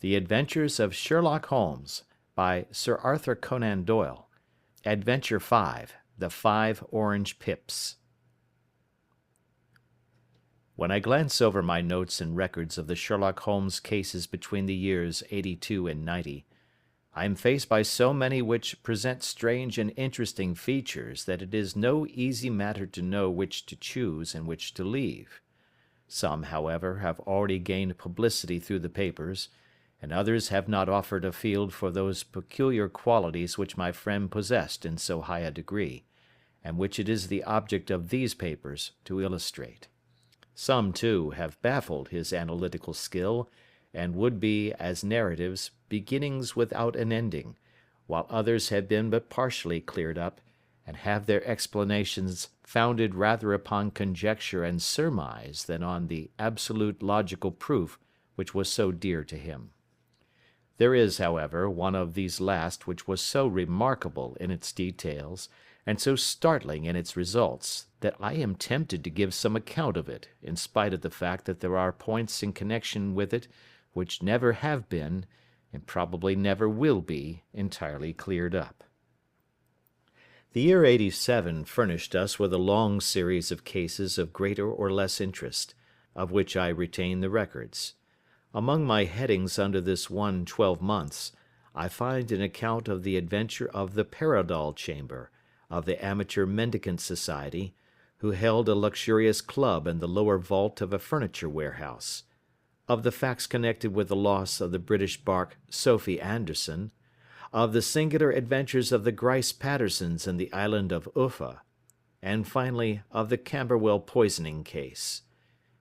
The Adventures of Sherlock Holmes, by Sir Arthur Conan Doyle. Adventure 5. The 5 Orange Pips. When I glance over my notes and records of the Sherlock Holmes cases between the years '82 and '90, I am faced by so many which present strange and interesting features that it is no easy matter to know which to choose and which to leave. Some, however, have already gained publicity through the papers, and others have not offered a field for those peculiar qualities which my friend possessed in so high a degree, and which it is the object of these papers to illustrate. Some, too, have baffled his analytical skill, and would be, as narratives, beginnings without an ending, while others have been but partially cleared up, and have their explanations founded rather upon conjecture and surmise than on the absolute logical proof which was so dear to him. There is, however, one of these last which was so remarkable in its details, and so startling in its results, that I am tempted to give some account of it, in spite of the fact that there are points in connection with it which never have been, and probably never will be, entirely cleared up. The year '87 furnished us with a long series of cases of greater or less interest, of which I retain the records. Among my headings under this one 12 months, I find an account of the adventure of the Paradol Chamber, of the Amateur Mendicant Society, who held a luxurious club in the lower vault of a furniture warehouse; of the facts connected with the loss of the British bark Sophie Anderson; of the singular adventures of the Grice Pattersons in the island of Uffa; and finally of the Camberwell poisoning case.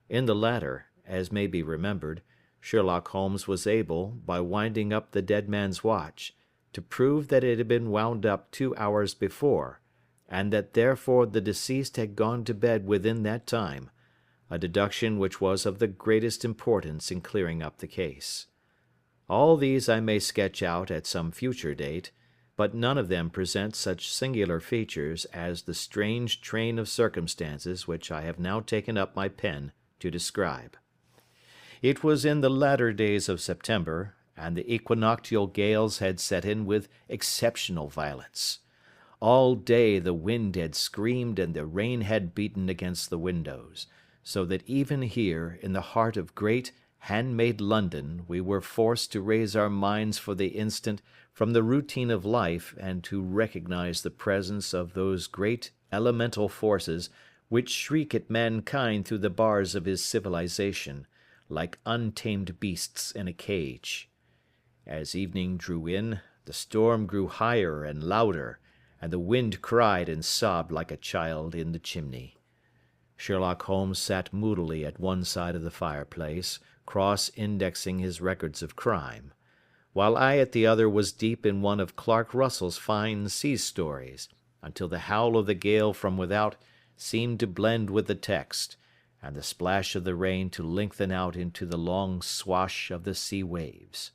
In the latter, as may be remembered, Sherlock Holmes was able, by winding up the dead man's watch, to prove that it had been wound up 2 hours before, and that therefore the deceased had gone to bed within that time, a deduction which was of the greatest importance in clearing up the case. All these I may sketch out at some future date, but none of them present such singular features as the strange train of circumstances which I have now taken up my pen to describe. It was in the latter days of September, and the equinoctial gales had set in with exceptional violence. All day the wind had screamed and the rain had beaten against the windows, so that even here, in the heart of great, hand-made London, we were forced to raise our minds for the instant from the routine of life and to recognize the presence of those great elemental forces which shriek at mankind through the bars of his civilization, like untamed beasts in a cage. As evening drew in, the storm grew higher and louder, and the wind cried and sobbed like a child in the chimney. Sherlock Holmes sat moodily at one side of the fireplace, cross-indexing his records of crime, while I at the other was deep in one of Clark Russell's fine sea stories, until the howl of the gale from without seemed to blend with the text, and the splash of the rain to lengthen out into the long swash of the sea waves.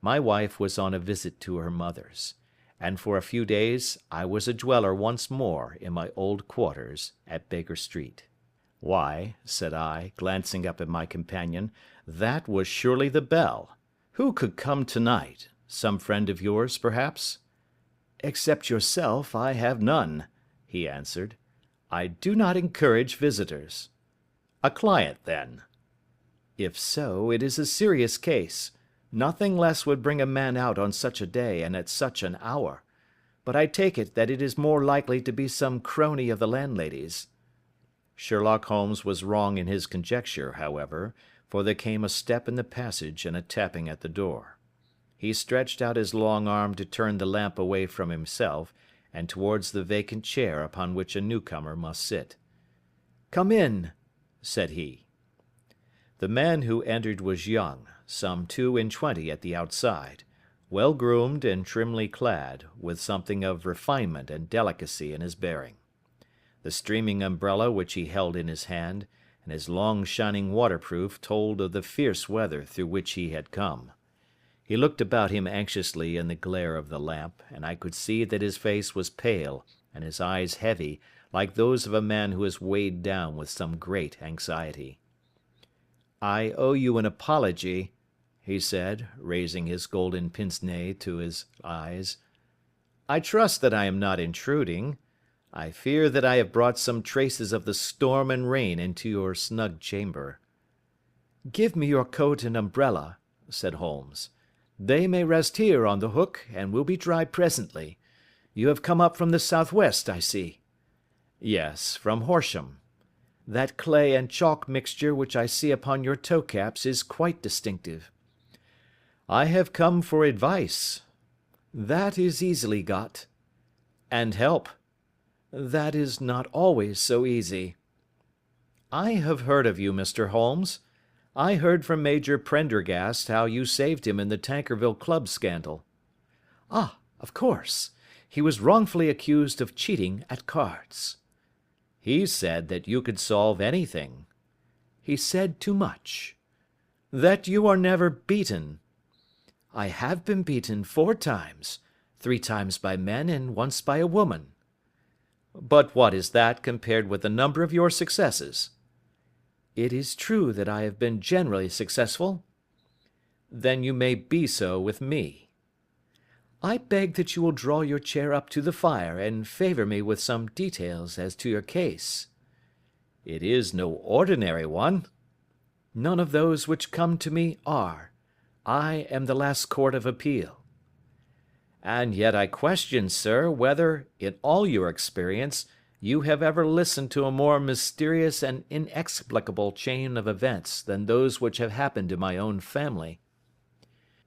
My wife was on a visit to her mother's, and for a few days I was a dweller once more in my old quarters at Baker Street. "Why," said I, glancing up at my companion, "that was surely the bell. Who could come tonight? Some friend of yours, perhaps?" "Except yourself, I have none," he answered. "I do not encourage visitors." "A client, then?" "If so, it is a serious case. Nothing less would bring a man out on such a day and at such an hour. But I take it that it is more likely to be some crony of the landlady's." Sherlock Holmes was wrong in his conjecture, however, for there came a step in the passage and a tapping at the door. He stretched out his long arm to turn the lamp away from himself and towards the vacant chair upon which a newcomer must sit. "Come in," said he. The man who entered was young, some 22 at the outside, well groomed and trimly clad, with something of refinement and delicacy in his bearing. The streaming umbrella which he held in his hand, and his long shining waterproof told of the fierce weather through which he had come. He looked about him anxiously in the glare of the lamp, and I could see that his face was pale and his eyes heavy, like those of a man who is weighed down with some great anxiety. "I owe you an apology," he said, raising his golden pince-nez to his eyes. "I trust that I am not intruding. I fear that I have brought some traces of the storm and rain into your snug chamber." "Give me your coat and umbrella," said Holmes. "They may rest here on the hook, and will be dry presently. You have come up from the southwest, I see." "Yes, from Horsham." "That clay and chalk mixture which I see upon your toe caps is quite distinctive." "I have come for advice." "That is easily got." "And help." "That is not always so easy." "I have heard of you, Mr. Holmes. I heard from Major Prendergast how you saved him in the Tankerville Club scandal." "Ah, of course. He was wrongfully accused of cheating at cards." "He said that you could solve anything." "He said too much." "That you are never beaten." "I have been beaten 4 times, 3 times by men and once by a woman." "But what is that compared with the number of your successes?" "It is true that I have been generally successful." "Then you may be so with me." "I beg that you will draw your chair up to the fire and favour me with some details as to your case." "It is no ordinary one." "None of those which come to me are. I am the last court of appeal." "And yet I question, sir, whether, in all your experience, you have ever listened to a more mysterious and inexplicable chain of events than those which have happened to my own family."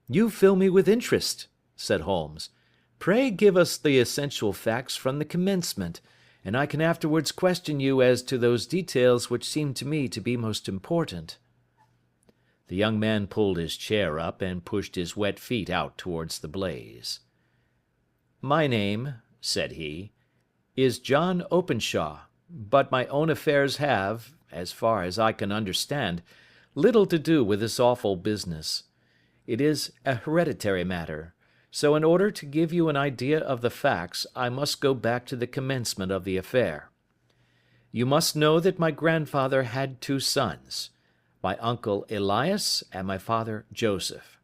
"You fill me with interest," said Holmes. "Pray give us the essential facts from the commencement, and I can afterwards question you as to those details which seem to me to be most important." The young man pulled his chair up and pushed his wet feet out towards the blaze. "My name," said he, "is John Openshaw, but my own affairs have, as far as I can understand, little to do with this awful business. It is a hereditary matter, so in order to give you an idea of the facts I must go back to the commencement of the affair. You must know that my grandfather had 2 sons, my uncle Elias and my father Joseph.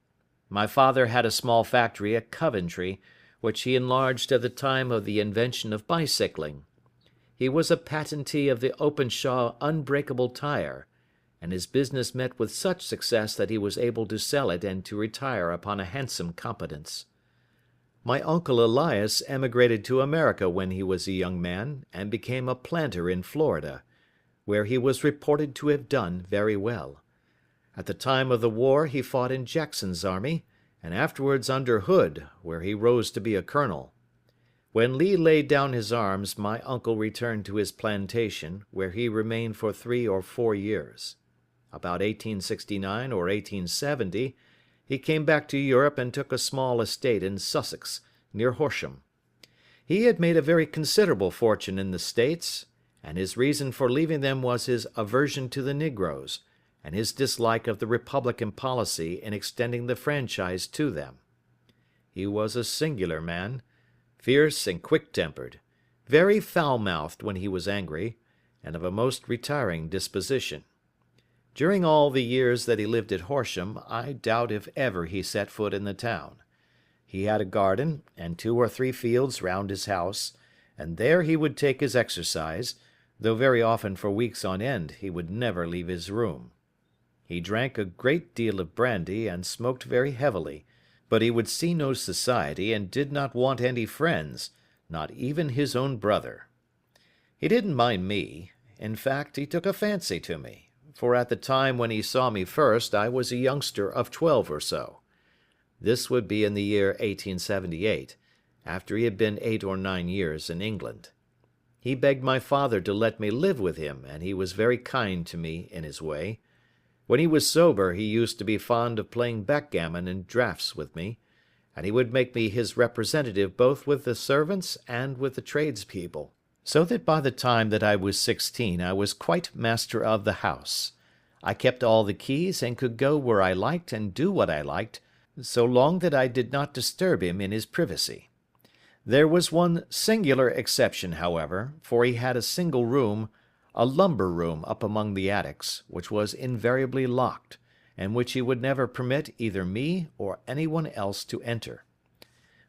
My father had a small factory at Coventry, which he enlarged at the time of the invention of bicycling. He was a patentee of the Openshaw unbreakable tire, and his business met with such success that he was able to sell it and to retire upon a handsome competence. My uncle Elias emigrated to America when he was a young man, and became a planter in Florida, where he was reported to have done very well. At the time of the war he fought in Jackson's army, and afterwards under Hood, where he rose to be a colonel. When Lee laid down his arms, my uncle returned to his plantation, where he remained for 3 or 4 years. About 1869 or 1870, he came back to Europe and took a small estate in Sussex, near Horsham. He had made a very considerable fortune in the States, and his reason for leaving them was his aversion to the negroes, and his dislike of the Republican policy in extending the franchise to them. He was a singular man, fierce and quick-tempered, very foul-mouthed when he was angry, and of a most retiring disposition. During all the years that he lived at Horsham, I doubt if ever he set foot in the town. He had a garden and 2 or 3 fields round his house, and there he would take his exercise, though very often for weeks on end he would never leave his room. He drank a great deal of brandy and smoked very heavily, but he would see no society and did not want any friends, not even his own brother. He didn't mind me. In fact, he took a fancy to me, for at the time when he saw me first I was a youngster of 12 or so. This would be in the year 1878, after he had been 8 or 9 years in England. He begged my father to let me live with him, and he was very kind to me in his way. When he was sober he used to be fond of playing backgammon and draughts with me, and he would make me his representative both with the servants and with the tradespeople, so that by the time that I was 16 I was quite master of the house. I kept all the keys and could go where I liked and do what I liked, so long that I did not disturb him in his privacy. There was one singular exception, however, for he had a single room, a lumber room up among the attics, which was invariably locked, and which he would never permit either me or anyone else to enter.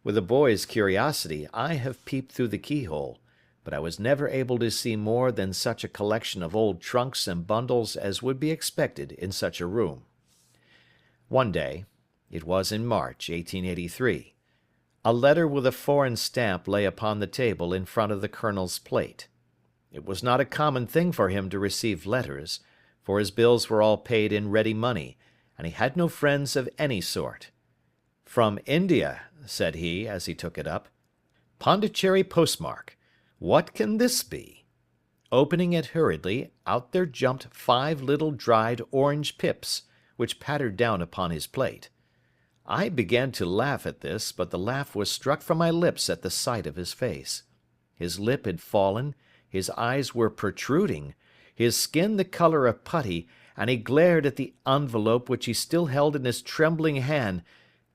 With a boy's curiosity, I have peeped through the keyhole, but I was never able to see more than such a collection of old trunks and bundles as would be expected in such a room. One day, it was in March, 1883, a letter with a foreign stamp lay upon the table in front of the colonel's plate. It was not a common thing for him to receive letters, for his bills were all paid in ready money, and he had no friends of any sort. "From India," said he, as he took it up. "Pondicherry postmark. What can this be?" Opening it hurriedly, out there jumped 5 little dried orange pips, which pattered down upon his plate. I began to laugh at this, but the laugh was struck from my lips at the sight of his face. His lip had fallen, his eyes were protruding, his skin the color of putty, and he glared at the envelope which he still held in his trembling hand.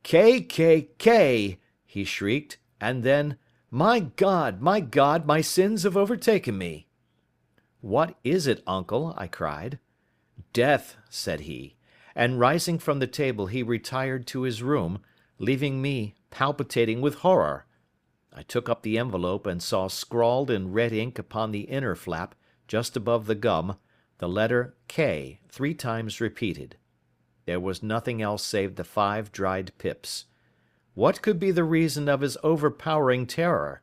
"K, K, K!" he shrieked, and then, my God, my sins have overtaken me." "What is it, uncle?" I cried. "Death," said he, and rising from the table he retired to his room, leaving me palpitating with horror. I took up the envelope and saw scrawled in red ink upon the inner flap, just above the gum, the letter K 3 times repeated. There was nothing else save the 5 dried pips. What could be the reason of his overpowering terror?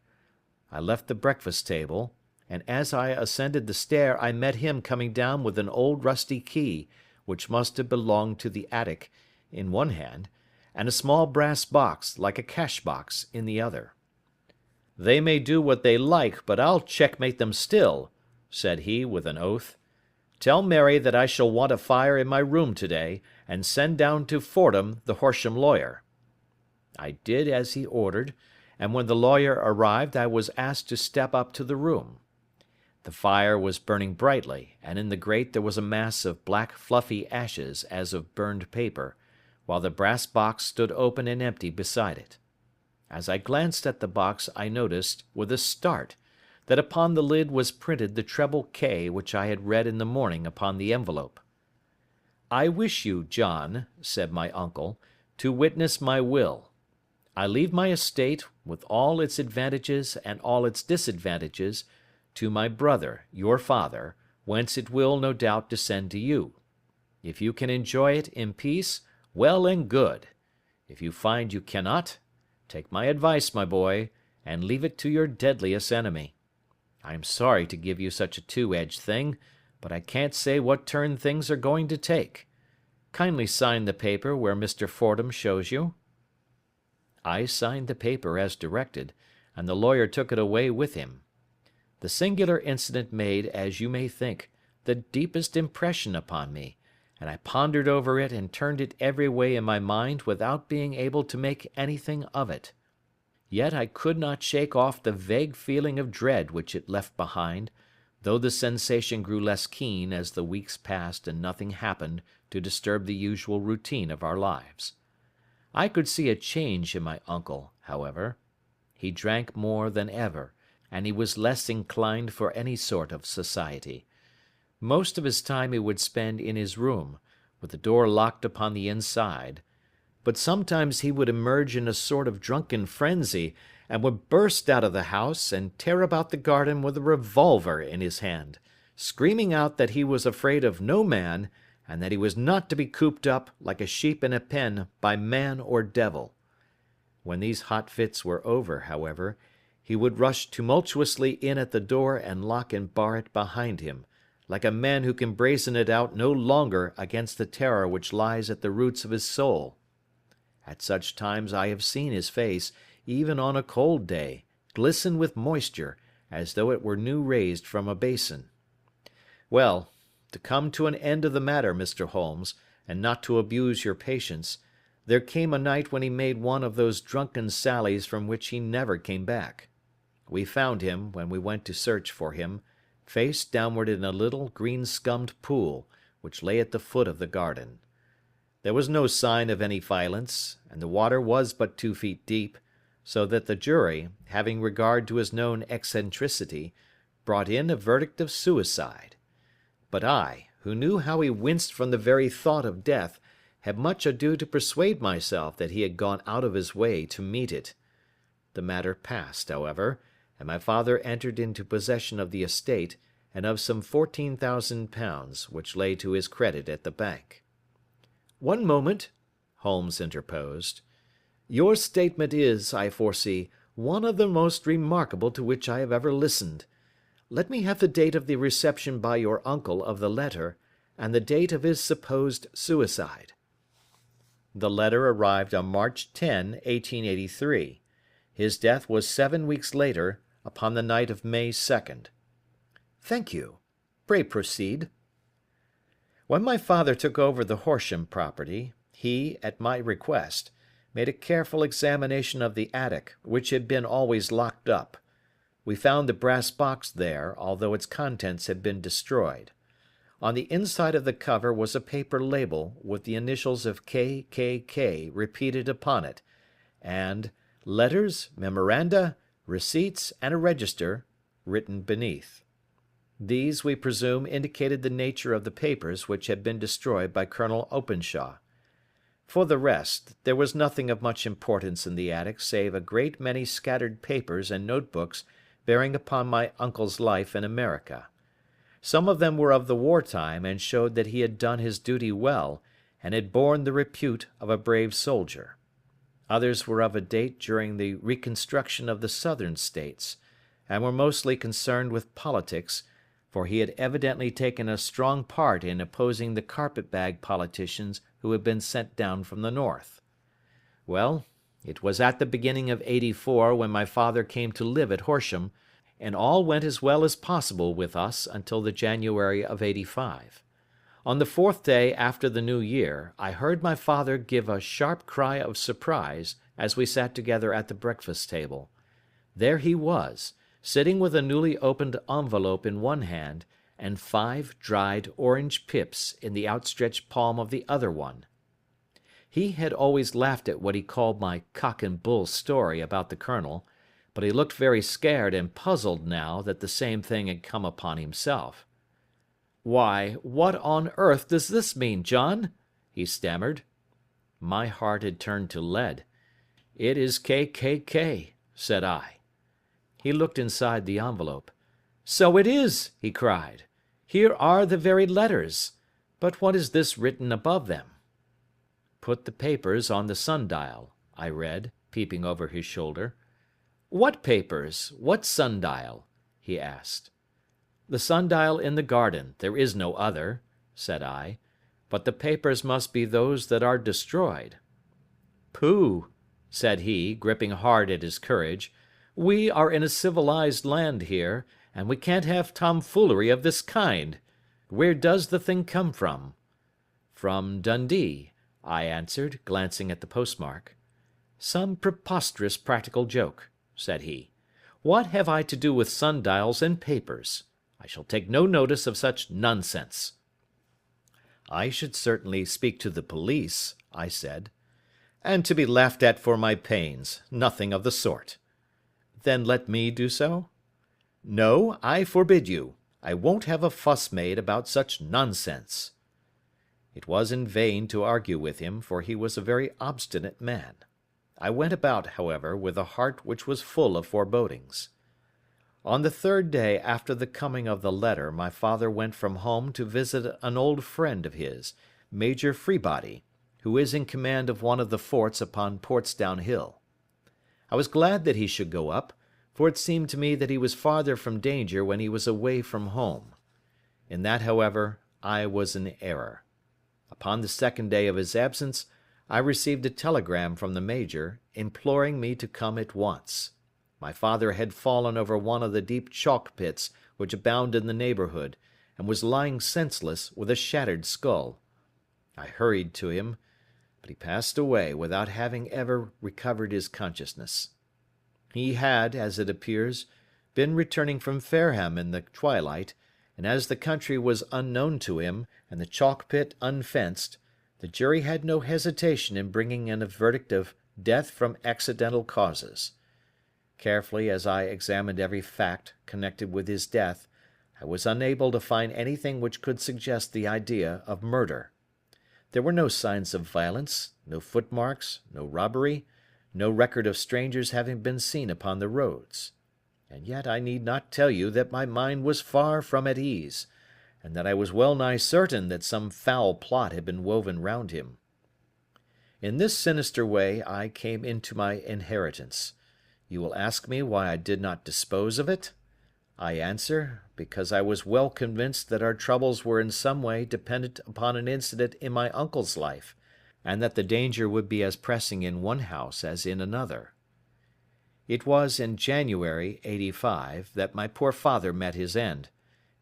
I left the breakfast table, and as I ascended the stair I met him coming down with an old rusty key, which must have belonged to the attic, in one hand, and a small brass box, like a cash box, in the other. "They may do what they like, but I'll checkmate them still," said he with an oath. "Tell Mary that I shall want a fire in my room today, and send down to Fordham the Horsham lawyer." I did as he ordered, and when the lawyer arrived I was asked to step up to the room. The fire was burning brightly, and in the grate there was a mass of black fluffy ashes as of burned paper, while the brass box stood open and empty beside it. As I glanced at the box I noticed, with a start, that upon the lid was printed the treble K which I had read in the morning upon the envelope. "I wish you, John," said my uncle, "to witness my will. I leave my estate, with all its advantages and all its disadvantages, to my brother, your father, whence it will, no doubt, descend to you. If you can enjoy it in peace, well and good. If you find you cannot, take my advice, my boy, and leave it to your deadliest enemy. I am sorry to give you such a two-edged thing, but I can't say what turn things are going to take. Kindly sign the paper where Mr. Fordham shows you." I signed the paper as directed, and the lawyer took it away with him. The singular incident made, as you may think, the deepest impression upon me, and I pondered over it and turned it every way in my mind without being able to make anything of it. Yet I could not shake off the vague feeling of dread which it left behind, though the sensation grew less keen as the weeks passed and nothing happened to disturb the usual routine of our lives. I could see a change in my uncle, however. He drank more than ever, and he was less inclined for any sort of society. Most of his time he would spend in his room, with the door locked upon the inside, but sometimes he would emerge in a sort of drunken frenzy, and would burst out of the house and tear about the garden with a revolver in his hand, screaming out that he was afraid of no man, and that he was not to be cooped up, like a sheep in a pen, by man or devil. When these hot fits were over, however, he would rush tumultuously in at the door and lock and bar it behind him, like a man who can brazen it out no longer against the terror which lies at the roots of his soul. At such times I have seen his face, even on a cold day, glisten with moisture, as though it were new raised from a basin. Well, to come to an end of the matter, Mr. Holmes, and not to abuse your patience, there came a night when he made one of those drunken sallies from which he never came back. We found him, when we went to search for him, face downward in a little green-scummed pool, which lay at the foot of the garden. There was no sign of any violence, and the water was but 2 feet deep, so that the jury, having regard to his known eccentricity, brought in a verdict of suicide. But I, who knew how he winced from the very thought of death, had much ado to persuade myself that he had gone out of his way to meet it. The matter passed, however, and my father entered into possession of the estate and of some £14,000 which lay to his credit at the bank. "One moment," Holmes interposed. "Your statement is, I foresee, one of the most remarkable to which I have ever listened. Let me have the date of the reception by your uncle of the letter, and the date of his supposed suicide." The letter arrived on March 10, 1883. His death was 7 weeks later, upon the night of May 2nd. "Thank you. Pray proceed." When my father took over the Horsham property, he, at my request, made a careful examination of the attic, which had been always locked up. We found the brass box there, although its contents had been destroyed. On the inside of the cover was a paper label with the initials of K.K.K. repeated upon it, and letters, memoranda, receipts, and a register written beneath. These, we presume, indicated the nature of the papers which had been destroyed by Colonel Openshaw. For the rest, there was nothing of much importance in the attic save a great many scattered papers and notebooks bearing upon my uncle's life in America. Some of them were of the war time and showed that he had done his duty well and had borne the repute of a brave soldier. Others were of a date during the reconstruction of the Southern States, and were mostly concerned with politics, for he had evidently taken a strong part in opposing the carpet-bag politicians who had been sent down from the North. Well, it was at the beginning of '84 when my father came to live at Horsham, and all went as well as possible with us until the January of '85. On the 4th day after the New Year, I heard my father give a sharp cry of surprise as we sat together at the breakfast table. There he was, sitting with a newly opened envelope in one hand, and 5 dried orange pips in the outstretched palm of the other one. He had always laughed at what he called my cock and bull story about the colonel, but he looked very scared and puzzled now that the same thing had come upon himself. "Why, what on earth does this mean, John?" he stammered. My heart had turned to lead. "It is K.K.K.," said I. He looked inside the envelope. "So it is," he cried. "Here are the very letters. But what is this written above them?" "Put the papers on the sundial," I read, peeping over his shoulder. "What papers? What sundial?" he asked. "The sundial in the garden. There is no other," said I. "But the papers must be those that are destroyed." "Pooh!" said he, gripping hard at his courage. "We are in a civilized land here, and we can't have tomfoolery of this kind. Where does the thing come from?" "From Dundee," I answered, glancing at the postmark. "Some preposterous practical joke," said he. "What have I to do with sundials and papers? I shall take no notice of such nonsense." "I should certainly speak to the police," I said. "And to be laughed at for my pains. Nothing of the sort." "Then let me do so?" "No, I forbid you. I won't have a fuss made about such nonsense." It was in vain to argue with him, for he was a very obstinate man. I went about, however, with a heart which was full of forebodings. On the 3rd day after the coming of the letter, my father went from home to visit an old friend of his, Major Freebody, who is in command of one of the forts upon Portsdown Hill. I was glad that he should go up, for it seemed to me that he was farther from danger when he was away from home. In that, however, I was in error. Upon the 2nd day of his absence, I received a telegram from the Major, imploring me to come at once. My father had fallen over one of the deep chalk pits which abound in the neighbourhood, and was lying senseless with a shattered skull. I hurried to him, but he passed away without having ever recovered his consciousness. He had, as it appears, been returning from Fareham in the twilight, and as the country was unknown to him, and the chalk pit unfenced, the jury had no hesitation in bringing in a verdict of death from accidental causes. Carefully as I examined every fact connected with his death, I was unable to find anything which could suggest the idea of murder. There were no signs of violence, no footmarks, no robbery, no record of strangers having been seen upon the roads. And yet I need not tell you that my mind was far from at ease, and that I was well nigh certain that some foul plot had been woven round him. In this sinister way I came into my inheritance. You will ask me why I did not dispose of it? I answer, because I was well convinced that our troubles were in some way dependent upon an incident in my uncle's life, and that the danger would be as pressing in one house as in another. It was in January, '85, that my poor father met his end,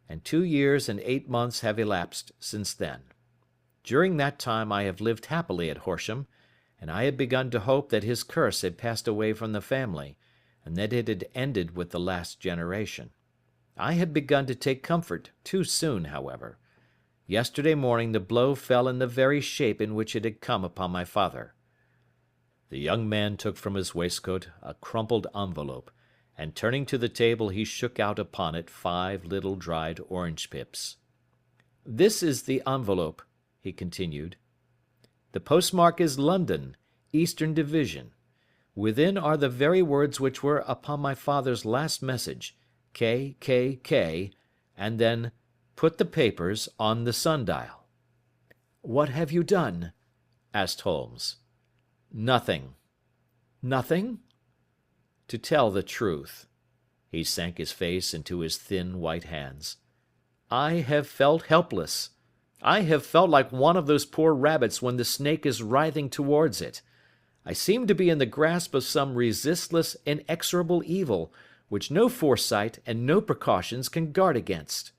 and 2 years and 8 months have elapsed since then. During that time I have lived happily at Horsham, and I had begun to hope that his curse had passed away from the family, and that it had ended with the last generation. I had begun to take comfort too soon, however. Yesterday morning the blow fell in the very shape in which it had come upon my father. The young man took from his waistcoat a crumpled envelope, and turning to the table he shook out upon it 5 little dried orange pips. "This is the envelope," he continued. "The postmark is London, Eastern Division. Within are the very words which were upon my father's last message, K, K, K, and then, 'Put the papers on the sundial.'" "What have you done?" asked Holmes. "Nothing." "Nothing?" "To tell the truth," he sank his face into his thin white hands, "I have felt helpless. I have felt like one of those poor rabbits when the snake is writhing towards it. I seem to be in the grasp of some resistless, inexorable evil, which no foresight and no precautions can guard against."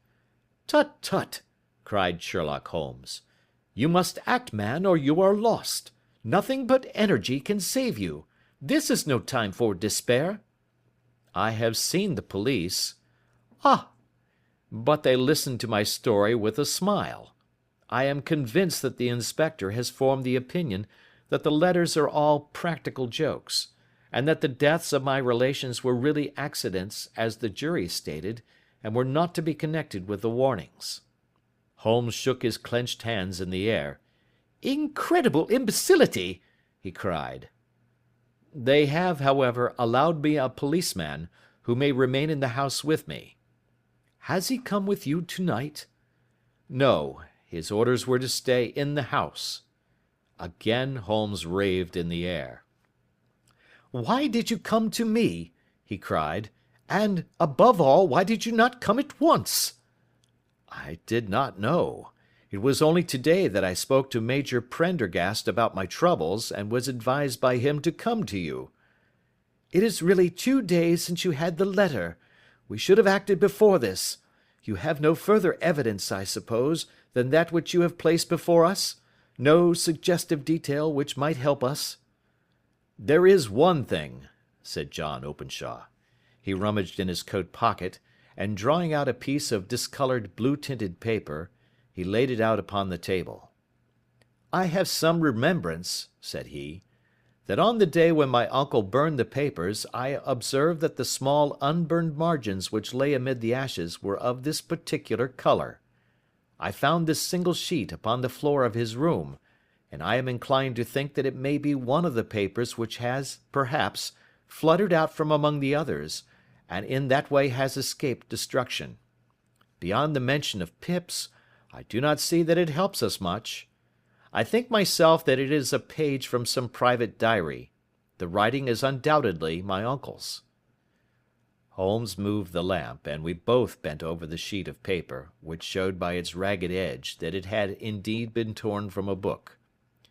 "Tut, tut!" cried Sherlock Holmes. "You must act, man, or you are lost. Nothing but energy can save you. This is no time for despair." "I have seen the police." "Ah! But they listened to my story with a smile. I am convinced that the inspector has formed the opinion that the letters are all practical jokes, and that the deaths of my relations were really accidents, as the jury stated, and were not to be connected with the warnings." Holmes shook his clenched hands in the air. "Incredible imbecility!" he cried. "They have, however, allowed me a policeman, who may remain in the house with me." "Has he come with you tonight?" "No, his orders were to stay in the house." Again Holmes raved in the air. "Why did you come to me?" he cried. "And, above all, why did you not come at once?" "I did not know. It was only today that I spoke to Major Prendergast about my troubles, and was advised by him to come to you." "It is really 2 days since you had the letter. We should have acted before this. You have no further evidence, I suppose, than that which you have placed before us? No suggestive detail which might help us?" "There is one thing," said John Openshaw. He rummaged in his coat pocket, and drawing out a piece of discoloured blue-tinted paper, he laid it out upon the table. "I have some remembrance," said he, "that on the day when my uncle burned the papers I observed that the small unburned margins which lay amid the ashes were of this particular colour. I found this single sheet upon the floor of his room, and I am inclined to think that it may be one of the papers which has, perhaps, fluttered out from among the others, and in that way has escaped destruction. Beyond the mention of pips, I do not see that it helps us much. I think myself that it is a page from some private diary. The writing is undoubtedly my uncle's." Holmes moved the lamp, and we both bent over the sheet of paper, which showed by its ragged edge that it had indeed been torn from a book.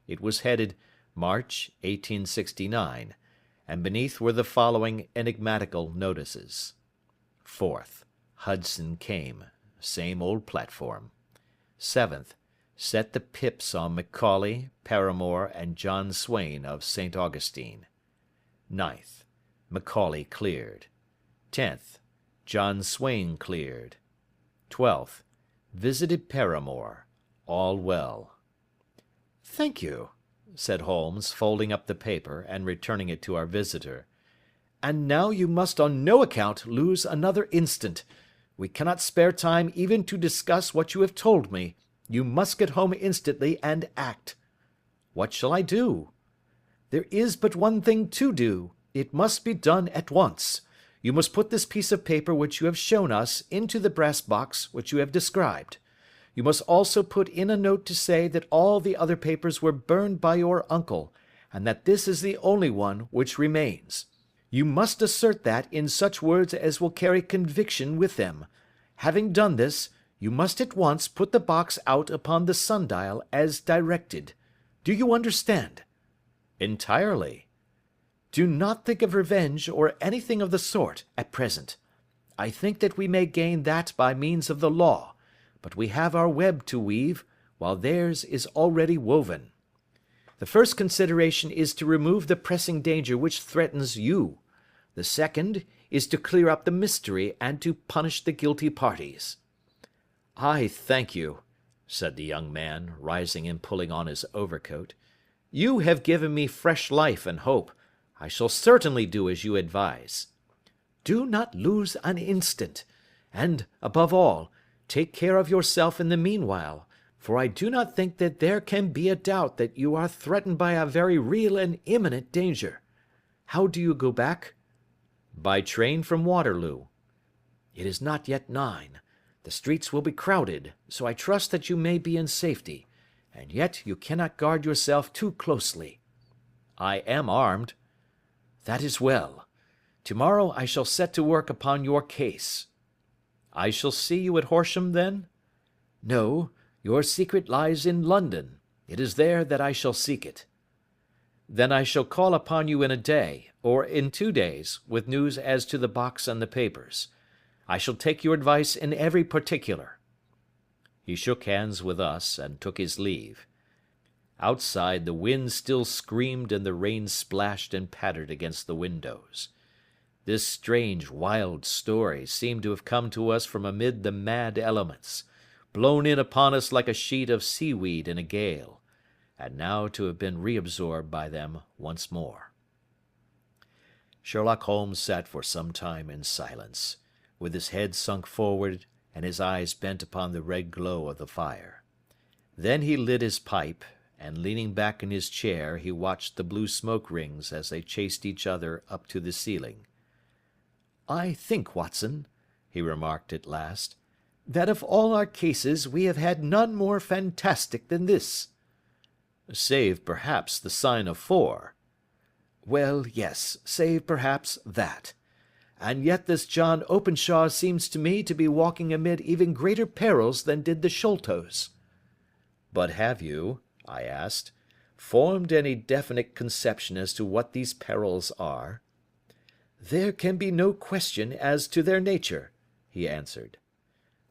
It was headed March, 1869, and beneath were the following enigmatical notices: 4th. Hudson came. Same old platform. 7th. Set the pips on Macaulay, Paramore, and John Swain of St. Augustine. 9th. Macaulay cleared. 10th. John Swain cleared. 12th. Visited Paramore. All well. "Thank you," said Holmes, folding up the paper and returning it to our visitor. "And now you must on no account lose another instant. We cannot spare time even to discuss what you have told me. You must get home instantly and act. What shall I do? There is but one thing to do. It must be done at once. You must put this piece of paper which you have shown us into the brass box which you have described. You must also put in a note to say that all the other papers were burned by your uncle, and that this is the only one which remains. You must assert that in such words as will carry conviction with them. Having done this, you must at once put the box out upon the sundial as directed. Do you understand? Entirely. Do not think of revenge or anything of the sort at present. I think that we may gain that by means of the law, but we have our web to weave, while theirs is already woven. The first consideration is to remove the pressing danger which threatens you. The second is to clear up the mystery and to punish the guilty parties. I thank you, said the young man, rising and pulling on his overcoat. You have given me fresh life and hope. I shall certainly do as you advise. Do not lose an instant, and, above all, take care of yourself in the meanwhile, for I do not think that there can be a doubt that you are threatened by a very real and imminent danger. How do you go back? By train from Waterloo. It is not yet 9. The streets will be crowded, so I trust that you may be in safety, and yet you cannot guard yourself too closely. I am armed. That is well. Tomorrow I shall set to work upon your case. I shall see you at Horsham, then? No, your secret lies in London. It is there that I shall seek it. Then I shall call upon you in a day, or in 2 days, with news as to the box and the papers. I shall take your advice in every particular. He shook hands with us and took his leave. Outside the wind still screamed and the rain splashed and pattered against the windows. This strange, wild story seemed to have come to us from amid the mad elements, blown in upon us like a sheet of seaweed in a gale, and now to have been reabsorbed by them once more. Sherlock Holmes sat for some time in silence, with his head sunk forward and his eyes bent upon the red glow of the fire. Then he lit his pipe, and leaning back in his chair he watched the blue smoke rings as they chased each other up to the ceiling. "I think, Watson," he remarked at last, "that of all our cases we have had none more fantastic than this." "Save, perhaps, the sign of 4. "Well, yes, save, perhaps, that. And yet this John Openshaw seems to me to be walking amid even greater perils than did the Sholtos." "But have you," I asked, "formed any definite conception as to what these perils are?" "There can be no question as to their nature," he answered.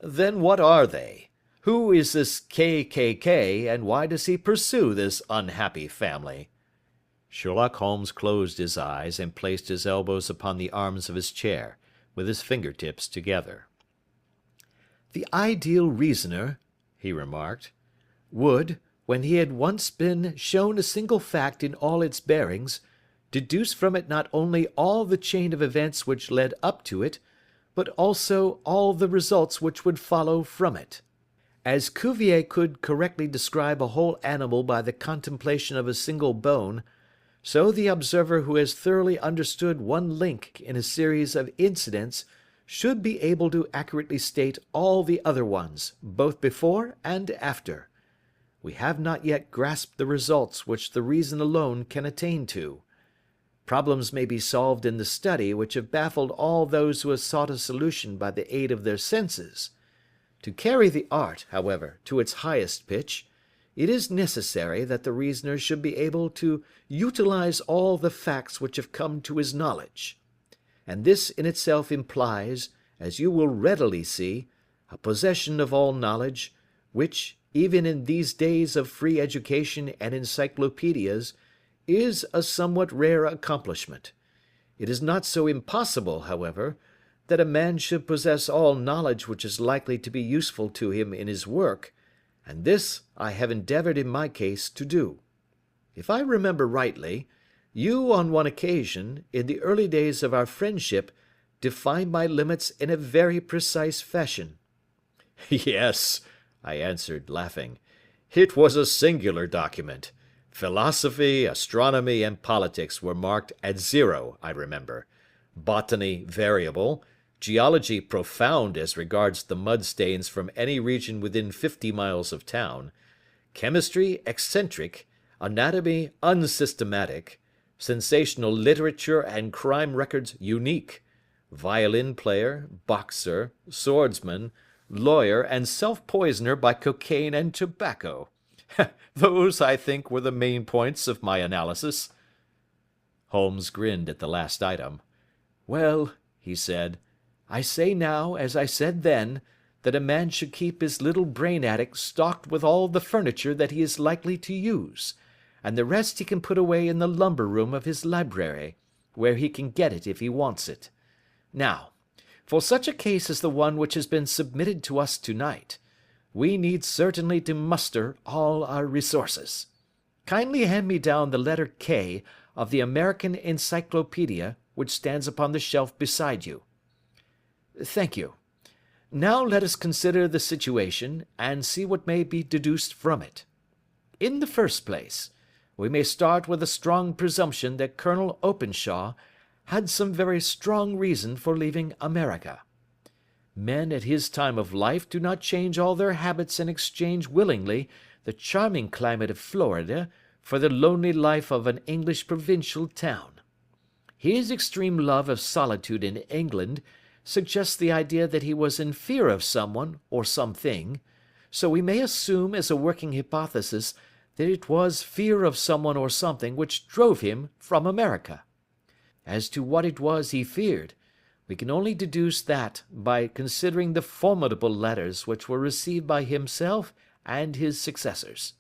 "Then what are they? Who is this K., and why does he pursue this unhappy family?" Sherlock Holmes closed his eyes and placed his elbows upon the arms of his chair, with his fingertips together. "The ideal reasoner," he remarked, "would, when he had once been shown a single fact in all its bearings, deduce from it not only all the chain of events which led up to it, but also all the results which would follow from it. As Cuvier could correctly describe a whole animal by the contemplation of a single bone, so the observer who has thoroughly understood one link in a series of incidents should be able to accurately state all the other ones, both before and after. We have not yet grasped the results which the reason alone can attain to. Problems may be solved in the study which have baffled all those who have sought a solution by the aid of their senses. To carry the art, however, to its highest pitch, it is necessary that the reasoner should be able to utilize all the facts which have come to his knowledge. And this in itself implies, as you will readily see, a possession of all knowledge, which, even in these days of free education and encyclopedias, is a somewhat rare accomplishment. It is not so impossible, however, that a man should possess all knowledge which is likely to be useful to him in his work, and this I have endeavoured in my case to do. If I remember rightly, you on one occasion, in the early days of our friendship, defined my limits in a very precise fashion." "Yes," I answered, laughing. "It was a singular document. Philosophy, astronomy, and politics were marked at 0, I remember. Botany variable, geology profound as regards the mud stains from any region within 50 miles of town, chemistry eccentric, anatomy unsystematic, sensational literature and crime records unique, violin player, boxer, swordsman, lawyer, and self-poisoner by cocaine and tobacco. Those, I think, were the main points of my analysis." Holmes grinned at the last item. "Well," he said, "I say now, as I said then, that a man should keep his little brain attic stocked with all the furniture that he is likely to use, and the rest he can put away in the lumber room of his library, where he can get it if he wants it. Now, for such a case as the one which has been submitted to us tonight, we need certainly to muster all our resources. Kindly hand me down the letter K of the American Encyclopedia which stands upon the shelf beside you. Thank you. Now let us consider the situation, and see what may be deduced from it. In the first place, we may start with a strong presumption that Colonel Openshaw had some very strong reason for leaving America. Men at his time of life do not change all their habits and exchange willingly the charming climate of Florida for the lonely life of an English provincial town. His extreme love of solitude in England suggests the idea that he was in fear of someone or something, so we may assume as a working hypothesis that it was fear of someone or something which drove him from America. As to what it was he feared, we can only deduce that by considering the formidable letters which were received by himself and his successors.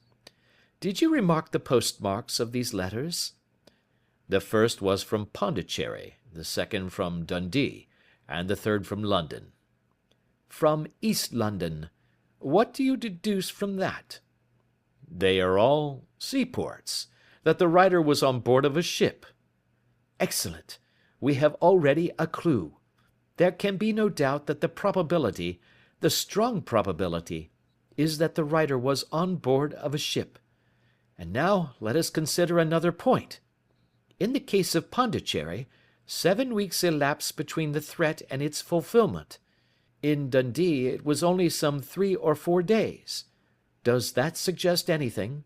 Did you remark the postmarks of these letters? The first was from Pondicherry, the second from Dundee, and the third from London. From East London. What do you deduce from that? They are all seaports, that the writer was on board of a ship. Excellent. We have already a clue. There can be no doubt that the probability, the strong probability, is that the writer was on board of a ship. And now let us consider another point. In the case of Pondicherry, 7 weeks elapsed between the threat and its fulfilment. In Dundee it was only some 3 or 4 days. Does that suggest anything?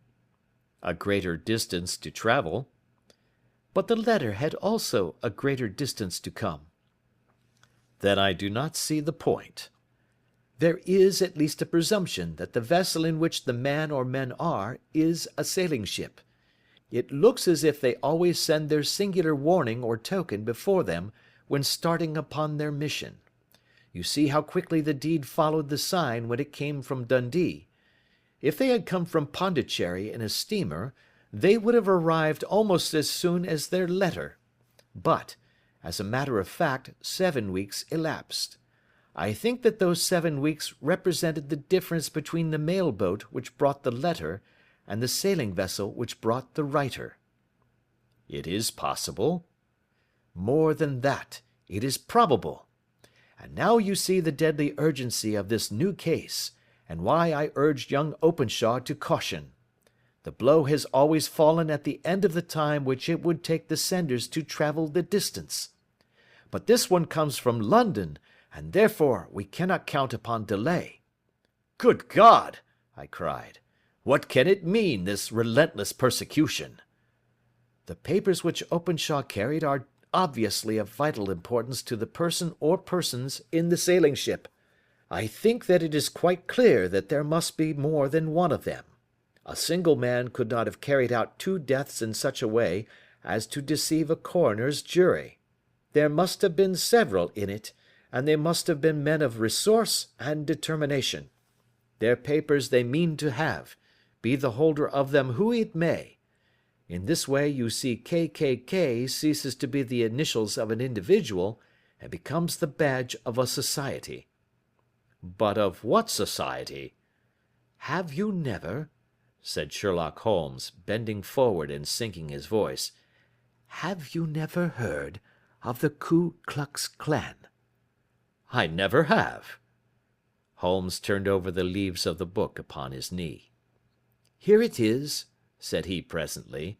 A greater distance to travel. But the letter had also a greater distance to come. Then I do not see the point. There is at least a presumption that the vessel in which the man or men are is a sailing ship. It looks as if they always send their singular warning or token before them when starting upon their mission. You see how quickly the deed followed the sign when it came from Dundee. If they had come from Pondicherry in a steamer, they would have arrived almost as soon as their letter. But, as a matter of fact, 7 weeks elapsed. I think that those 7 weeks represented the difference between the mail boat which brought the letter and the sailing vessel which brought the writer. It is possible. More than that, it is probable. And now you see the deadly urgency of this new case, and why I urged young Openshaw to caution. The blow has always fallen at the end of the time which it would take the senders to travel the distance. But this one comes from London, and therefore we cannot count upon delay. Good God! I cried. What can it mean, this relentless persecution? The papers which Openshaw carried are obviously of vital importance to the person or persons in the sailing ship. I think that it is quite clear that there must be more than one of them. A single man could not have carried out 2 deaths in such a way as to deceive a coroner's jury. There must have been several in it, and they must have been men of resource and determination. Their papers they mean to have, be the holder of them who it may. In this way you see KKK ceases to be the initials of an individual and becomes the badge of a society. But of what society? Have you never, said Sherlock Holmes, bending forward and sinking his voice, have you never heard of the Ku Klux Klan? I never have. Holmes turned over the leaves of the book upon his knee. "Here it is," said he presently.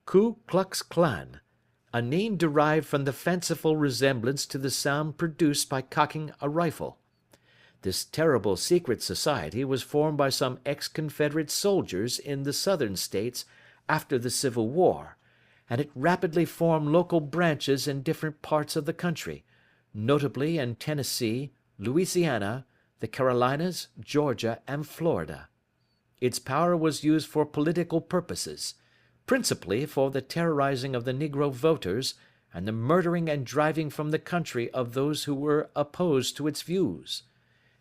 "Ku Klux Klan, a name derived from the fanciful resemblance to the sound produced by cocking a rifle. This terrible secret society was formed by some ex-Confederate soldiers in the Southern States after the Civil War, and it rapidly formed local branches in different parts of the country, notably in Tennessee, Louisiana, the Carolinas, Georgia, and Florida. Its power was used for political purposes, principally for the terrorizing of the Negro voters and the murdering and driving from the country of those who were opposed to its views.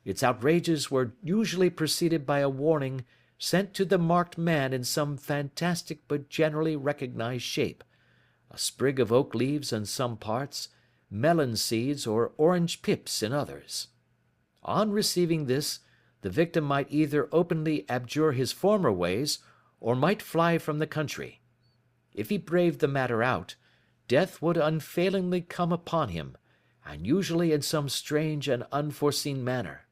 Its outrages were usually preceded by a warning sent to the marked man in some fantastic but generally recognized shape, a sprig of oak leaves in some parts, melon seeds or orange pips in others. On receiving this, the victim might either openly abjure his former ways, or might fly from the country. If he braved the matter out, death would unfailingly come upon him, and usually in some strange and unforeseen manner.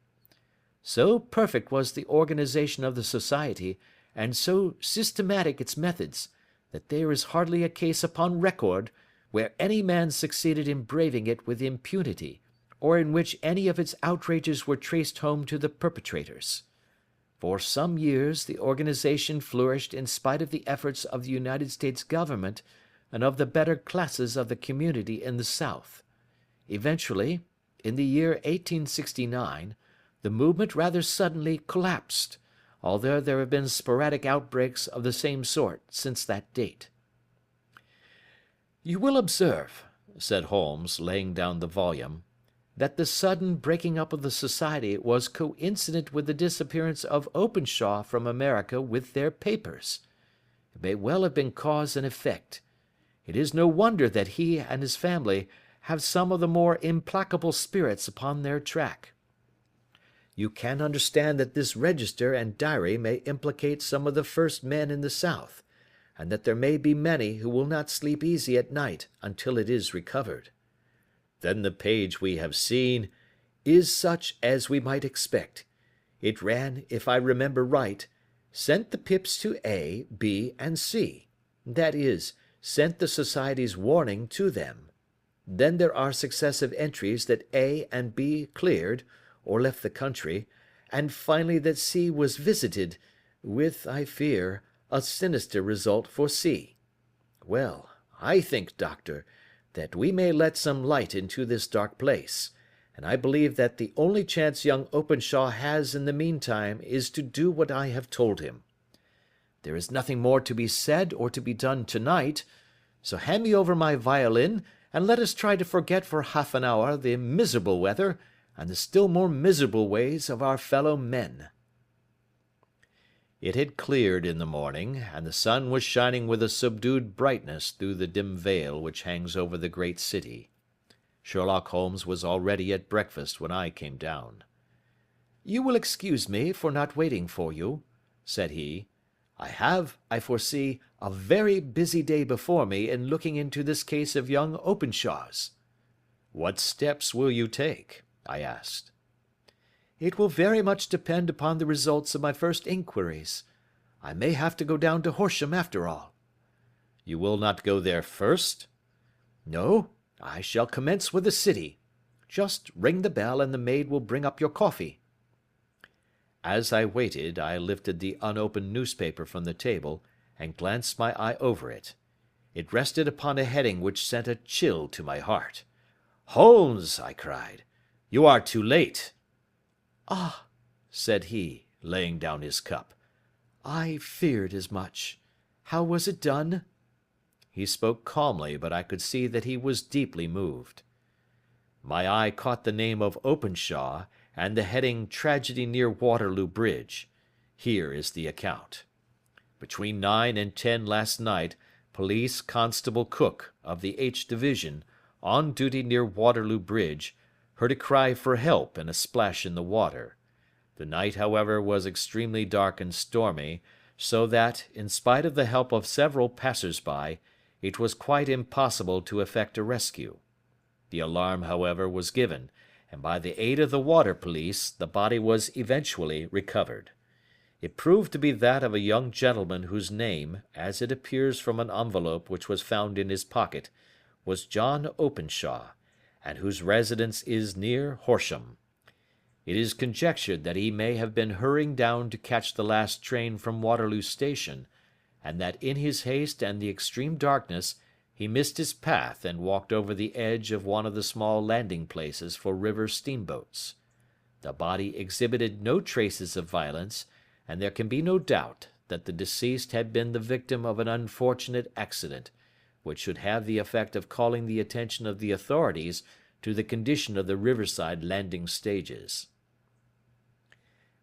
So perfect was the organization of the society, and so systematic its methods, that there is hardly a case upon record where any man succeeded in braving it with impunity, or in which any of its outrages were traced home to the perpetrators. For some years the organization flourished in spite of the efforts of the United States government and of the better classes of the community in the South. Eventually, in the year 1869, the movement rather suddenly collapsed, although there have been sporadic outbreaks of the same sort since that date. "You will observe," said Holmes, laying down the volume, "that the sudden breaking up of the society was coincident with the disappearance of Openshaw from America with their papers. It may well have been cause and effect. It is no wonder that he and his family have some of the more implacable spirits upon their track. You can understand that this register and diary may implicate some of the first men in the South, and that there may be many who will not sleep easy at night until it is recovered. Then the page we have seen is such as we might expect. It ran, if I remember right, sent the pips to A, B, and C. That is, sent the society's warning to them. Then there are successive entries that A and B cleared, or left the country, and finally that C was visited, with, I fear, a sinister result for C. Well, I think, Doctor, that we may let some light into this dark place, and I believe that the only chance young Openshaw has in the meantime is to do what I have told him. There is nothing more to be said or to be done tonight, so hand me over my violin, and let us try to forget for half an hour the miserable weather and the still more miserable ways of our fellow men." It had cleared in the morning, and the sun was shining with a subdued brightness through the dim veil which hangs over the great city. Sherlock Holmes was already at breakfast when I came down. "You will excuse me for not waiting for you," said he. "I have, I foresee, a very busy day before me in looking into this case of young Openshaw's." "What steps will you take?" I asked. "It will very much depend upon the results of my first inquiries. I may have to go down to Horsham after all." "You will not go there first?" "No, I shall commence with the city. Just ring the bell and the maid will bring up your coffee." As I waited, I lifted the unopened newspaper from the table and glanced my eye over it. It rested upon a heading which sent a chill to my heart. "Holmes!" I cried. "You are too late." "Ah," said he, laying down his cup. "I feared as much. How was it done?" He spoke calmly, but I could see that he was deeply moved. My eye caught the name of Openshaw and the heading "Tragedy near Waterloo Bridge." Here is the account. Between 9 and 10 last night, Police Constable Cook, of the H Division, on duty near Waterloo Bridge, heard a cry for help and a splash in the water. The night, however, was extremely dark and stormy, so that, in spite of the help of several passers-by, it was quite impossible to effect a rescue. The alarm, however, was given, and by the aid of the water police the body was eventually recovered. It proved to be that of a young gentleman whose name, as it appears from an envelope which was found in his pocket, was John Openshaw, and whose residence is near Horsham. It is conjectured that he may have been hurrying down to catch the last train from Waterloo Station, and that in his haste and the extreme darkness he missed his path and walked over the edge of one of the small landing places for river steamboats. The body exhibited no traces of violence, and there can be no doubt that the deceased had been the victim of an unfortunate accident, which should have the effect of calling the attention of the authorities to the condition of the riverside landing stages.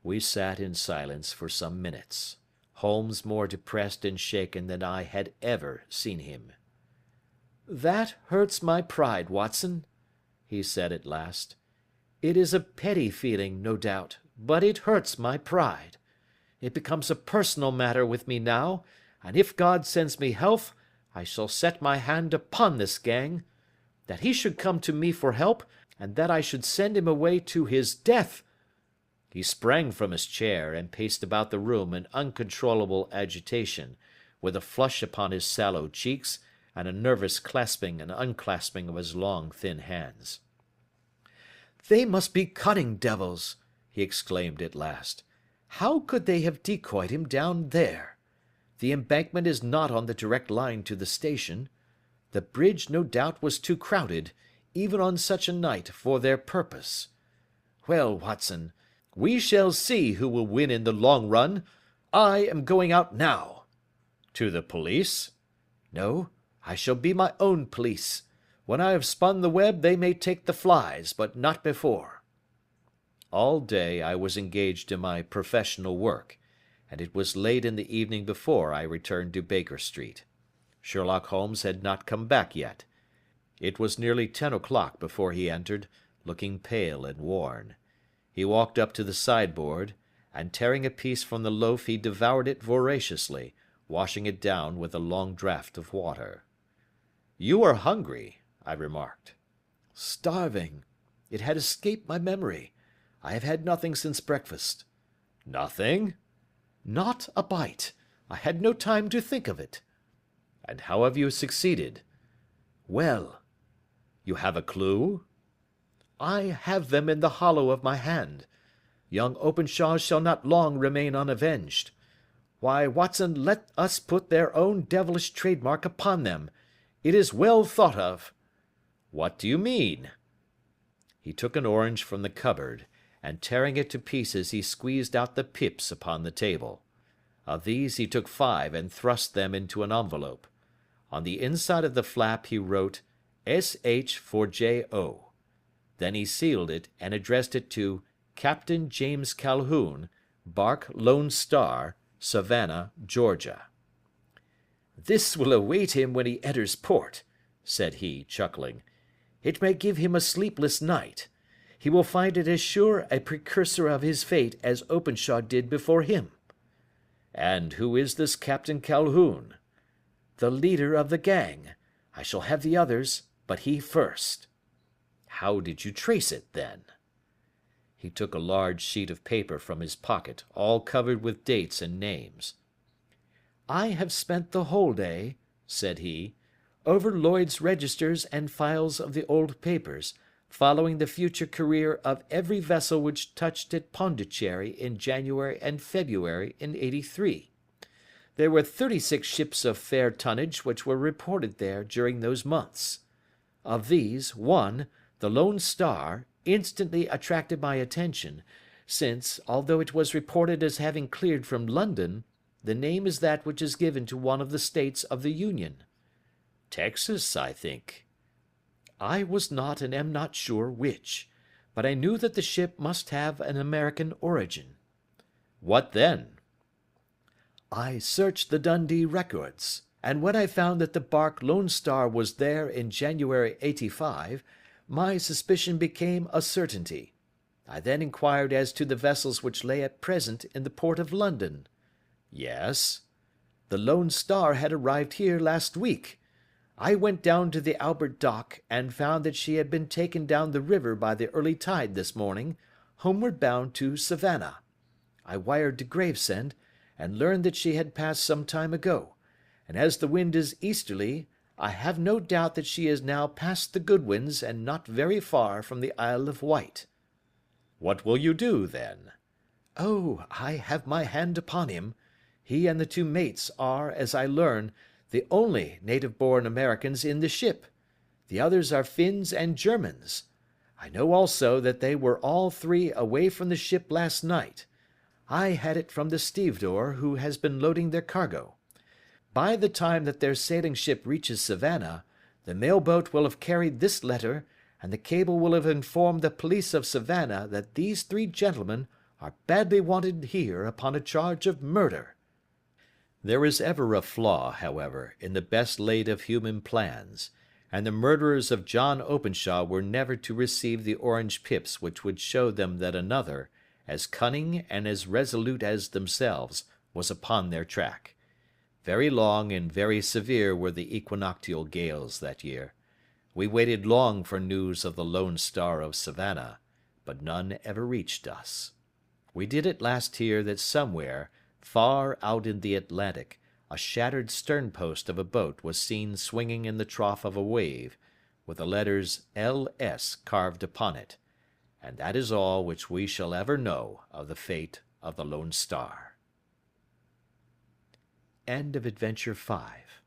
We sat in silence for some minutes, Holmes more depressed and shaken than I had ever seen him. "That hurts my pride, Watson," he said at last. "It is a petty feeling, no doubt, but it hurts my pride. It becomes a personal matter with me now, and if God sends me health, I shall set my hand upon this gang. That he should come to me for help, and that I should send him away to his death." He sprang from his chair and paced about the room in uncontrollable agitation, with a flush upon his sallow cheeks and a nervous clasping and unclasping of his long, thin hands. "They must be cunning devils," he exclaimed at last. "How could they have decoyed him down there? The embankment is not on the direct line to the station. The bridge no doubt was too crowded, even on such a night, for their purpose. Well, Watson, we shall see who will win in the long run. I am going out now." "To the police?" "No, I shall be my own police. When I have spun the web they may take the flies, but not before." All day I was engaged in my professional work, and it was late in the evening before I returned to Baker Street. Sherlock Holmes had not come back yet. It was nearly 10 o'clock before he entered, looking pale and worn. He walked up to the sideboard, and tearing a piece from the loaf he devoured it voraciously, washing it down with a long draught of water. "You are hungry," I remarked. "Starving. It had escaped my memory. I have had nothing since breakfast." "Nothing?" "Not a bite. I had no time to think of it." "And how have you succeeded?" "Well." "You have a clue?" "I have them in the hollow of my hand. Young Openshaw shall not long remain unavenged. Why, Watson, let us put their own devilish trademark upon them. It is well thought of." "What do you mean?" He took an orange from the cupboard, and tearing it to pieces he squeezed out the pips upon the table. Of these he took 5 and thrust them into an envelope. On the inside of the flap he wrote S.H. for J.O. Then he sealed it and addressed it to Captain James Calhoun, bark Lone Star, Savannah, Georgia. "This will await him when he enters port," said he, chuckling. "It may give him a sleepless night. He will find it as sure a precursor of his fate as Openshaw did before him." "And who is this Captain Calhoun?" "The leader of the gang. I shall have the others, but he first." "How did you trace it, then?" He took a large sheet of paper from his pocket, all covered with dates and names. "I have spent the whole day," said he, "over Lloyd's registers and files of the old papers, following the future career of every vessel which touched at Pondicherry in January and February in '83. There were 36 ships of fair tonnage which were reported there during those months. Of these, one, the Lone Star, instantly attracted my attention, since, although it was reported as having cleared from London, the name is that which is given to one of the states of the Union." "Texas, I think." "I was not and am not sure which, but I knew that the ship must have an American origin." "What then?" "I searched the Dundee records, and when I found that the bark Lone Star was there in January '85, my suspicion became a certainty. I then inquired as to the vessels which lay at present in the port of London." "Yes?" "The Lone Star had arrived here last week. I went down to the Albert Dock and found that she had been taken down the river by the early tide this morning, homeward bound to Savannah. I wired to Gravesend, and learned that she had passed some time ago, and as the wind is easterly, I have no doubt that she is now past the Goodwins and not very far from the Isle of Wight." "What will you do, then?" "Oh, I have my hand upon him. He and the two mates are, as I learn, the only native-born Americans in the ship. The others are Finns and Germans. I know also that they were all three away from the ship last night. I had it from the stevedore who has been loading their cargo. By the time that their sailing ship reaches Savannah, the mail boat will have carried this letter, and the cable will have informed the police of Savannah that these three gentlemen are badly wanted here upon a charge of murder." There is ever a flaw, however, in the best laid of human plans, and the murderers of John Openshaw were never to receive the orange pips which would show them that another, as cunning and as resolute as themselves, was upon their track. Very long and very severe were the equinoctial gales that year. We waited long for news of the Lone Star of Savannah, but none ever reached us. We did at last hear that somewhere, far out in the Atlantic, a shattered sternpost of a boat was seen swinging in the trough of a wave, with the letters L.S. carved upon it, and that is all which we shall ever know of the fate of the Lone Star. End of Adventure 5.